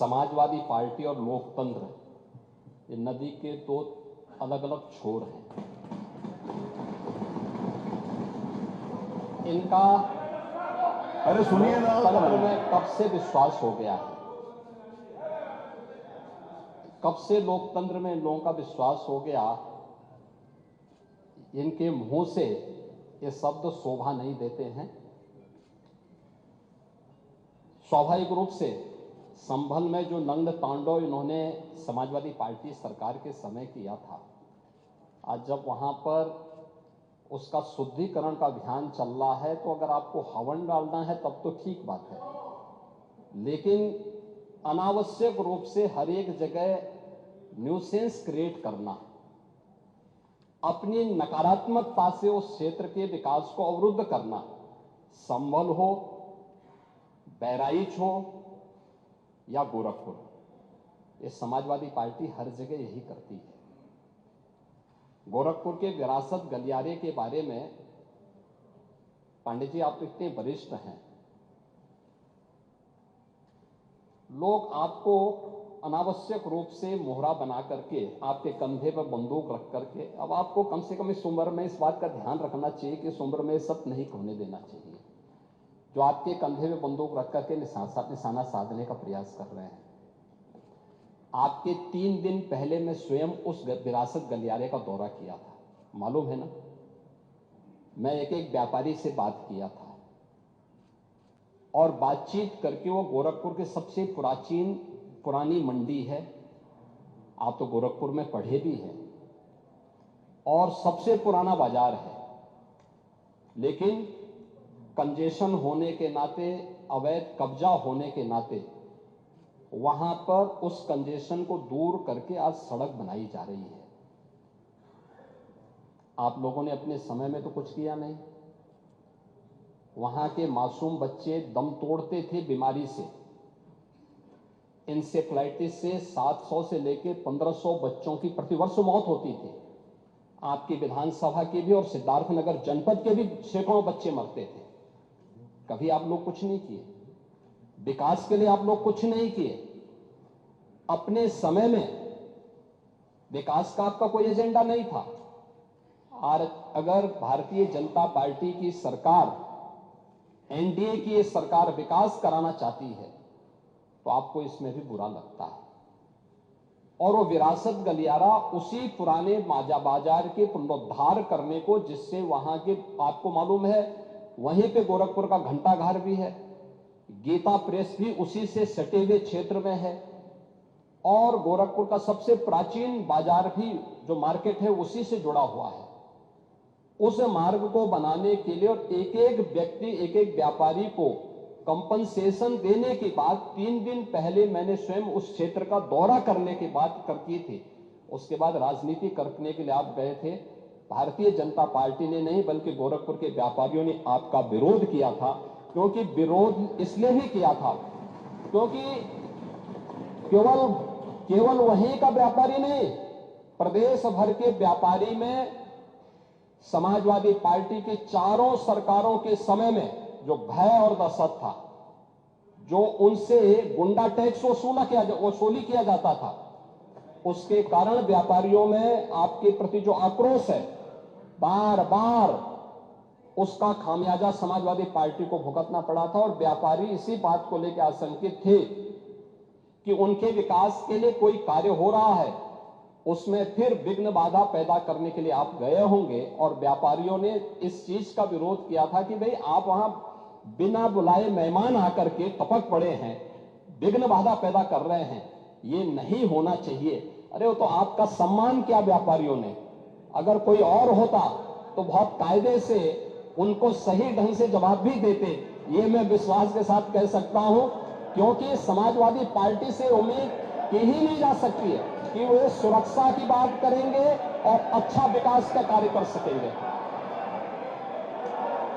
Samajwadi party और लोकतंत्र ये नदी के दो अलग अलग छोर हैं। इनका अरे सुनिए ना, लोकतंत्र में कब से विश्वास हो गया है, कब से लोकतंत्र में इन लोगों का विश्वास हो गया, इनके मुंह से ये शब्द शोभा नहीं देते हैं। स्वाभाविक रूप से संभल में जो नग्न तांडव इन्होंने समाजवादी पार्टी सरकार के समय किया था, आज जब वहां पर उसका शुद्धिकरण का अभियान चल रहा है, तो अगर आपको हवन डालना है तब तो ठीक बात है, लेकिन अनावश्यक रूप से हर एक जगह न्यूसेंस क्रिएट करना, अपनी नकारात्मकता से उस क्षेत्र के विकास को अवरुद्ध करना, संभल हो, बहराइच हो या गोरखपुर, ये समाजवादी पार्टी हर जगह यही करती है। गोरखपुर के विरासत गलियारे के बारे में पांडे जी आप इतने वरिष्ठ हैं, लोग आपको अनावश्यक रूप से मोहरा बना करके आपके कंधे पर बंदूक रख करके, अब आपको कम से कम इस उम्र में इस बात का ध्यान रखना चाहिए कि इस उम्र में सब नहीं होने देना चाहिए, जो आपके कंधे में बंदूक रख करके निशाना साधने का प्रयास कर रहे हैं। आपके 3 दिन पहले मैं स्वयं उस विरासत गलियारे का दौरा किया था, मालूम है ना। मैं एक एक व्यापारी से बात किया था और बातचीत करके, वो गोरखपुर के सबसे पुरानी मंडी है, आप तो गोरखपुर में पढ़े भी हैं, और सबसे पुराना बाजार है, लेकिन कंजेशन होने के नाते, अवैध कब्जा होने के नाते वहां पर उस कंजेशन को दूर करके आज सड़क बनाई जा रही है। आप लोगों ने अपने समय में तो कुछ किया नहीं। वहां के मासूम बच्चे दम तोड़ते थे बीमारी से, इंसेफ्लाइटिस से 700 से लेकर 1500 बच्चों की प्रतिवर्ष मौत होती थी। आपकी विधानसभा के भी और सिद्धार्थनगर जनपद के भी सैकड़ों बच्चे मरते थे। कभी आप लोग कुछ नहीं किए, विकास के लिए आप लोग कुछ नहीं किए। अपने समय में विकास का आपका कोई एजेंडा नहीं था। और अगर भारतीय जनता पार्टी की सरकार, एनडीए की ये सरकार विकास कराना चाहती है, तो आपको इसमें भी बुरा लगता है। और वो विरासत गलियारा उसी पुराने बाजार के पुनरुद्धार करने को, जिससे वहां के, आपको मालूम है वहीं पे गोरखपुर का घंटाघर भी है, गीता प्रेस भी उसी से सटे हुए क्षेत्र में है, और गोरखपुर का सबसे प्राचीन बाजार भी जो मार्केट है उसी से जुड़ा हुआ है। उस मार्ग को बनाने के लिए और एक एक व्यक्ति, एक एक व्यापारी को कंपनसेशन देने के बाद 3 दिन पहले मैंने स्वयं उस क्षेत्र का दौरा करने की बात की थी। उसके बाद राजनीति करने के लिए आप गए थे। भारतीय जनता पार्टी ने नहीं, बल्कि गोरखपुर के व्यापारियों ने आपका विरोध किया था। क्योंकि विरोध इसलिए भी किया था क्योंकि केवल वहीं का व्यापारी नहीं, प्रदेश भर के व्यापारी में समाजवादी पार्टी की चारों सरकारों के समय में जो भय और दहशत था, जो उनसे गुंडा टैक्स वसूली किया जाता था, उसके कारण व्यापारियों में आपके प्रति जो आक्रोश है, बार बार उसका खामियाजा समाजवादी पार्टी को भुगतना पड़ा था। और व्यापारी इसी बात को लेकर आशंकित थे कि उनके विकास के लिए कोई कार्य हो रहा है, उसमें फिर विघ्न बाधा पैदा करने के लिए आप गए होंगे। और व्यापारियों ने इस चीज का विरोध किया था कि भाई आप वहां बिना बुलाए मेहमान आकर के टपक पड़े हैं, विघ्न बाधा पैदा कर रहे हैं, ये नहीं होना चाहिए। अरे वो तो आपका सम्मान किया व्यापारियों ने। अगर कोई और होता तो बहुत कायदे से उनको सही ढंग से जवाब भी देते, ये मैं विश्वास के साथ कह सकता हूं, क्योंकि समाजवादी पार्टी से उम्मीद की ही नहीं जा सकती है कि वो सुरक्षा की बात करेंगे और अच्छा विकास का कार्य कर सकेंगे।